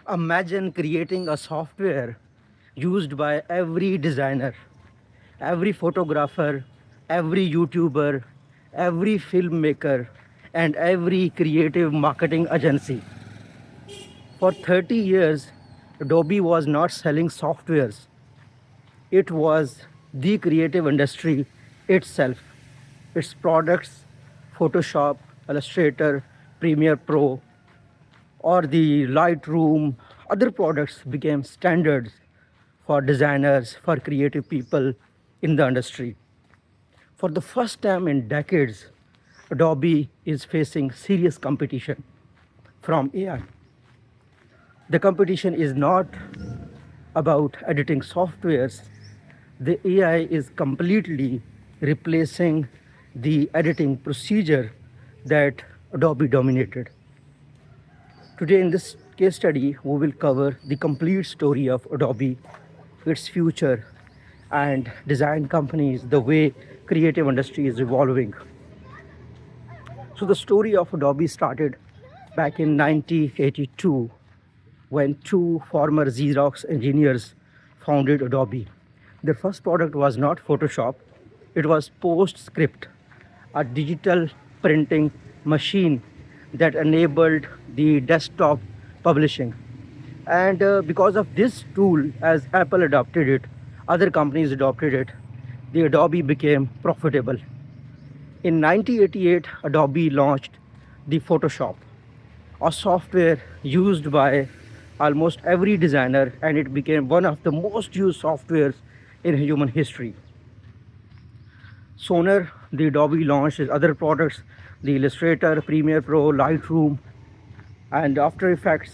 Imagine creating a software used by every designer, every photographer, every YouTuber, every filmmaker, and every creative marketing agency. For 30 years, Adobe was not selling softwares, it was the creative industry itself. Its products, Photoshop, Illustrator, Premiere Pro, or the Lightroom, other products became standards for designers, for creative people in the industry. For the first time in decades, Adobe is facing serious competition from AI. The competition is not about editing softwares. The AI is completely replacing the editing procedure that Adobe dominated. Today in this case study, we will cover the complete story of Adobe, its future, and design companies, the way creative industry is evolving. So the story of Adobe started back in 1982 when two former Xerox engineers founded Adobe. Their first product was not Photoshop, it was PostScript, a digital printing machine that enabled the desktop publishing. And because of this tool, as Apple adopted it, other companies adopted it, the Adobe became profitable. In 1988, Adobe launched the Photoshop, a software used by almost every designer, and it became one of the most used softwares in human history. Sooner, the Adobe launched its other products, the Illustrator, Premiere Pro, Lightroom, and After Effects.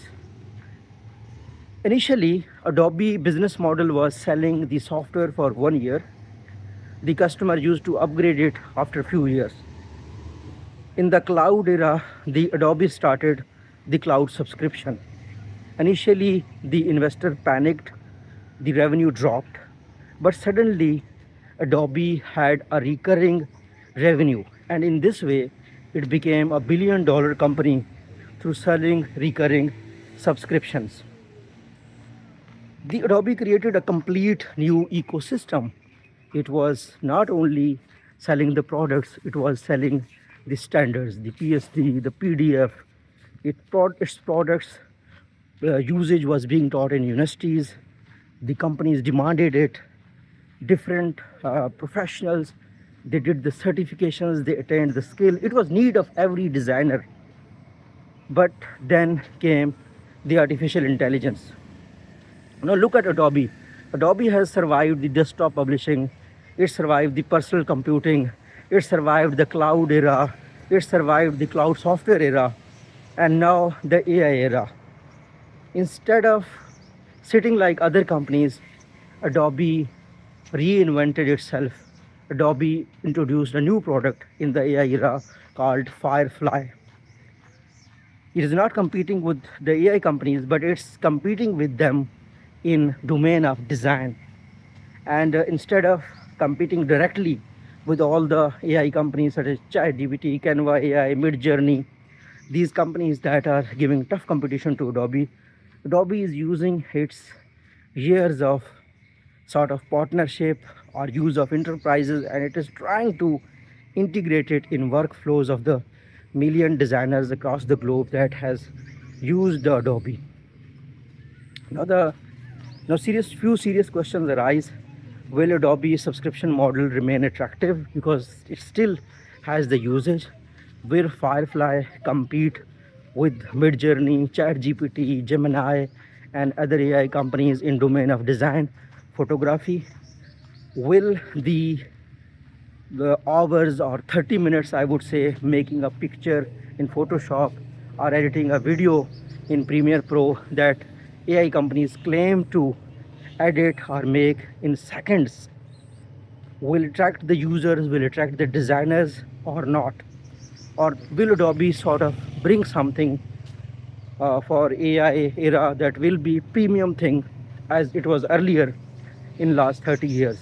Initially, Adobe business model was selling the software for 1 year. The customer used to upgrade it after a few years. In the cloud era, the Adobe started the cloud subscription. Initially, the investor panicked, the revenue dropped, but suddenly Adobe had a recurring revenue, and in this way, it became a $1 billion company through selling recurring subscriptions. The Adobe created a complete new ecosystem. It was not only selling the products, it was selling the standards, the PSD, the PDF. Its products usage was being taught in universities. The companies demanded it. Different professionals, they did the certifications, they attained the skill. It was need of every designer. But then came the artificial intelligence. Now look at Adobe. Adobe has survived the desktop publishing, it survived the personal computing, it survived the cloud era, it survived the cloud software era, and now the AI era. Instead of sitting like other companies, Adobe reinvented itself. Adobe introduced a new product in the AI era called Firefly. It is not competing with the AI companies, but it's competing with them in domain of design. And instead of competing directly with all the AI companies such as ChatGPT, Canva AI, Midjourney, these companies that are giving tough competition to Adobe, Adobe is using its years of sort of partnership or use of enterprises, and it is trying to integrate it in workflows of the million designers across the globe that has used the Adobe. Now few serious questions arise. Will Adobe subscription model remain attractive because it still has the usage? Will Firefly compete with Midjourney, ChatGPT, Gemini, and other AI companies in domain of design, photography? Will the hours or 30 minutes, I would say, making a picture in Photoshop or editing a video in Premiere Pro that AI companies claim to edit or make in seconds, will attract the users, will attract the designers or not? Or will Adobe sort of bring something for AI era that will be premium thing as it was earlier in last 30 years?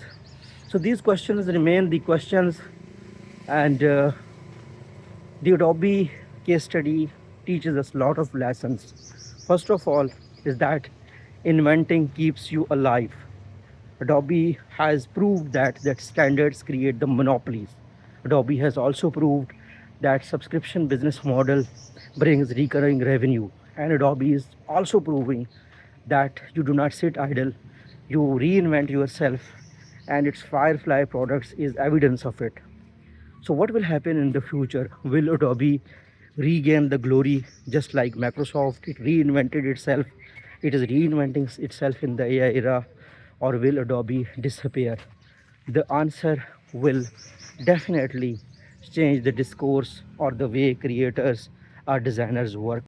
So these questions remain the questions, and the Adobe case study teaches us a lot of lessons. First of all, is that inventing keeps you alive. Adobe has proved that standards create the monopolies. Adobe has also proved that subscription business model brings recurring revenue. And Adobe is also proving that you do not sit idle, you reinvent yourself, and its Firefly products is evidence of it. So what will happen in the future? Will Adobe regain the glory just like Microsoft? It reinvented itself. It is reinventing itself in the AI era, or will Adobe disappear? The answer will definitely change the discourse or the way creators or designers work.